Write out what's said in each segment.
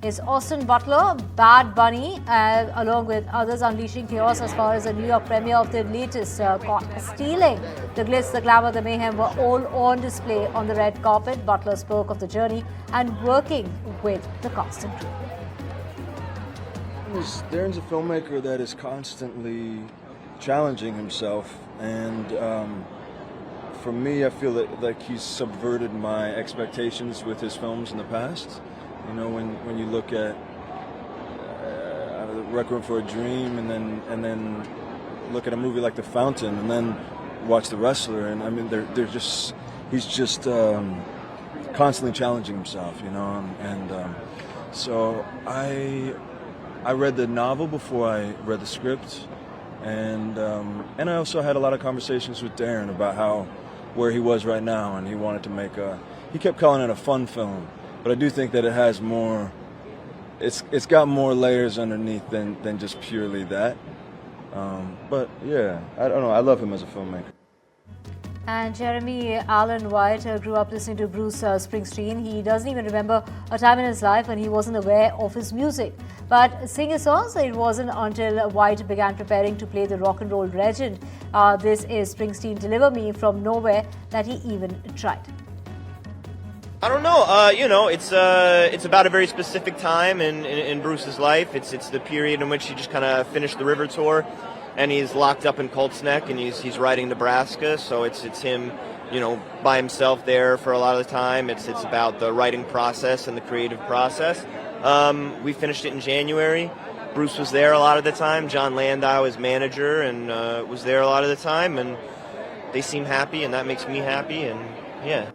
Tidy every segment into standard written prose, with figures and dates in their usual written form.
is Austin Butler, Bad Bunny, along with others unleashing chaos as far as the New York premiere of the latest stealing. The glitz, the glamour, the mayhem were all on display on the red carpet. Butler spoke of the journey and working with the cast and crew. Darren's a filmmaker that is constantly challenging himself, and for me, I feel that like he's subverted my expectations with his films in the past. You know, when you look at Requiem for a Dream, and then look at a movie like The Fountain, and then watch The Wrestler, and I mean, he's just constantly challenging himself, you know, and so I read the novel before I read the script, and I also had a lot of conversations with Darren about where he was right now, and he wanted to make he kept calling it a fun film, but I do think that it has more. It's got more layers underneath than just purely that. But yeah, I don't know. I love him as a filmmaker. And Jeremy Allen White grew up listening to Bruce Springsteen. He doesn't even remember a time in his life when he wasn't aware of his music. But singing songs, it wasn't until White began preparing to play the rock and roll legend. This is Springsteen, Deliver Me from Nowhere, that he even tried. I don't know. You know, it's about a very specific time in Bruce's life. It's the period in which he just kind of finished the River Tour, and he's locked up in Colts Neck, and he's writing Nebraska. So it's him, you know, by himself there for a lot of the time. It's about the writing process and the creative process. We finished it in January. Bruce was there a lot of the time. John Landau, his manager, and was there a lot of the time, and they seem happy, and that makes me happy, and yeah.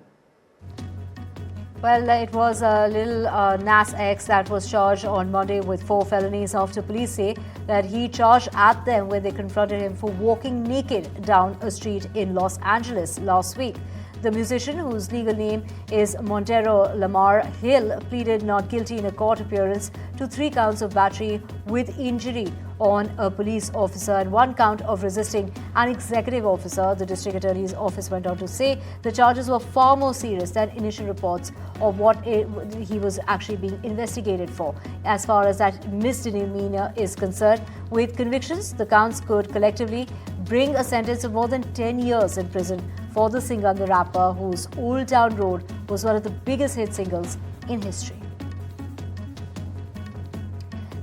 Well, it was Lil Nas X that was charged on Monday with 4 felonies after police say that he charged at them when they confronted him for walking naked down a street in Los Angeles last week. The musician, whose legal name is Montero Lamar Hill, pleaded not guilty in a court appearance to 3 counts of battery with injury on a police officer and 1 count of resisting an executive officer. The district attorney's office went on to say the charges were far more serious than initial reports of what he was actually being investigated for. As far as that misdemeanor is concerned, with convictions, the counts could collectively bring a sentence of more than 10 years in prison for the singer and the rapper, whose Old Town Road was one of the biggest hit singles in history.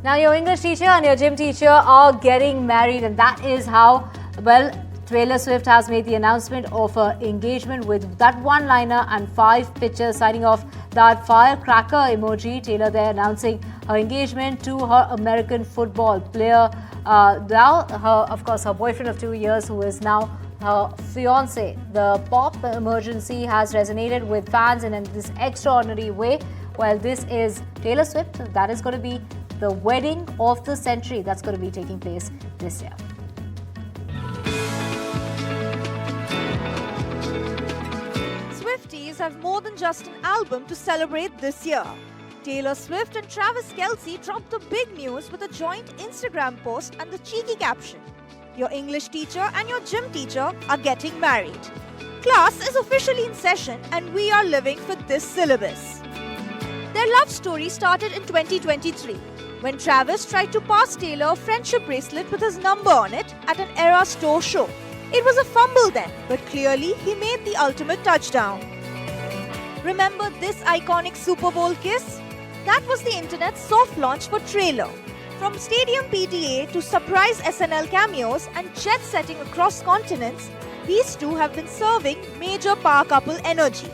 Now, your English teacher and your gym teacher are getting married, and that is how, well, Taylor Swift has made the announcement of her engagement with that one-liner and 5 pictures signing off that firecracker emoji. Taylor there announcing her engagement to her American football player, now her boyfriend of 2 years, who is now her fiance. The pop emergency has resonated with fans in this extraordinary way. Well, this is Taylor Swift. That is going to be the wedding of the century that's going to be taking place this year. Swifties have more than just an album to celebrate this year. Taylor Swift and Travis Kelce dropped the big news with a joint Instagram post and the cheeky caption, "Your English teacher and your gym teacher are getting married. Class is officially in session and we are living for this syllabus." Their love story started in 2023 when Travis tried to pass Taylor a friendship bracelet with his number on it at an Era store show. It was a fumble then, but clearly he made the ultimate touchdown. Remember this iconic Super Bowl kiss? That was the internet's soft launch for Trailer. From stadium PTA to surprise SNL cameos and jet setting across continents, these two have been serving major power couple energy.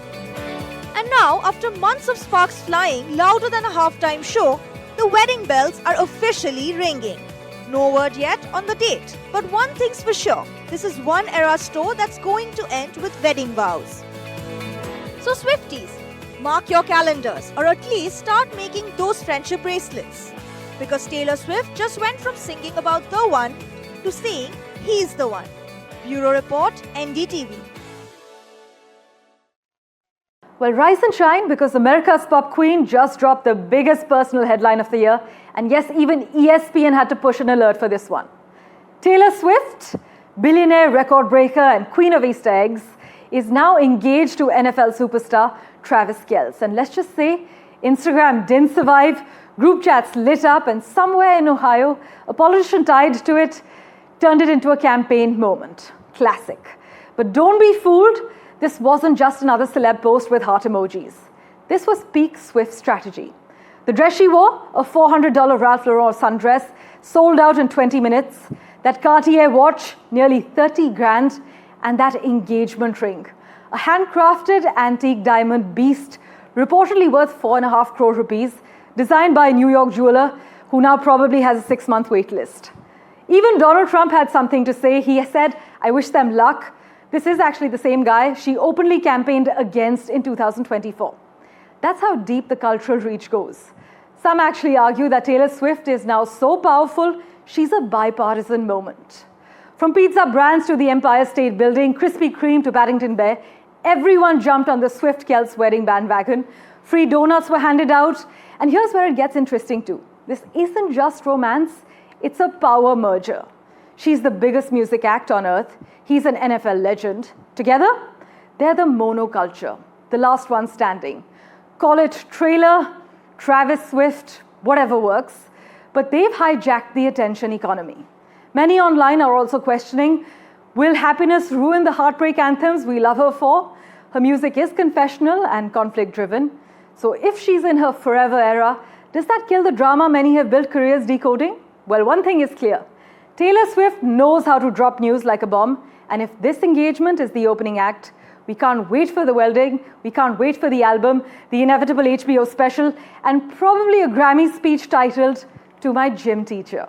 And now, after months of sparks flying louder than a halftime show, the wedding bells are officially ringing. No word yet on the date, but one thing's for sure, this is one Era store that's going to end with wedding vows. So Swifties, mark your calendars, or at least start making those friendship bracelets. Because Taylor Swift just went from singing about the one to saying he's the one. Bureau Report, NDTV. Well, rise and shine, because America's pop queen just dropped the biggest personal headline of the year. And yes, even ESPN had to push an alert for this one. Taylor Swift, billionaire record breaker and queen of Easter eggs, is now engaged to NFL superstar Travis Kelce. And let's just say, Instagram didn't survive, group chats lit up, and somewhere in Ohio, a politician tied to it turned it into a campaign moment. Classic. But don't be fooled, this wasn't just another celeb post with heart emojis. This was peak Swift strategy. The dress she wore, a $400 Ralph Lauren sundress, sold out in 20 minutes. That Cartier watch, nearly 30 grand, and that engagement ring, a handcrafted antique diamond beast, reportedly worth 4.5 crore rupees, designed by a New York jeweler who now probably has a 6-month wait list. Even Donald Trump had something to say. He said, "I wish them luck." This is actually the same guy she openly campaigned against in 2024. That's how deep the cultural reach goes. Some actually argue that Taylor Swift is now so powerful, she's a bipartisan moment. From pizza brands to the Empire State Building, Krispy Kreme to Paddington Bear, everyone jumped on the Swift-Kelce wedding bandwagon. Free donuts were handed out. And here's where it gets interesting too. This isn't just romance, it's a power merger. She's the biggest music act on earth. He's an NFL legend. Together, they're the monoculture, the last one standing. Call it trailer, Travis Swift, whatever works. But they've hijacked the attention economy. Many online are also questioning, will happiness ruin the heartbreak anthems we love her for? Her music is confessional and conflict-driven. So if she's in her forever era, does that kill the drama many have built careers decoding? Well, one thing is clear. Taylor Swift knows how to drop news like a bomb, and if this engagement is the opening act, we can't wait for the wedding, we can't wait for the album, the inevitable HBO special, and probably a Grammy speech titled, "To My Gym Teacher."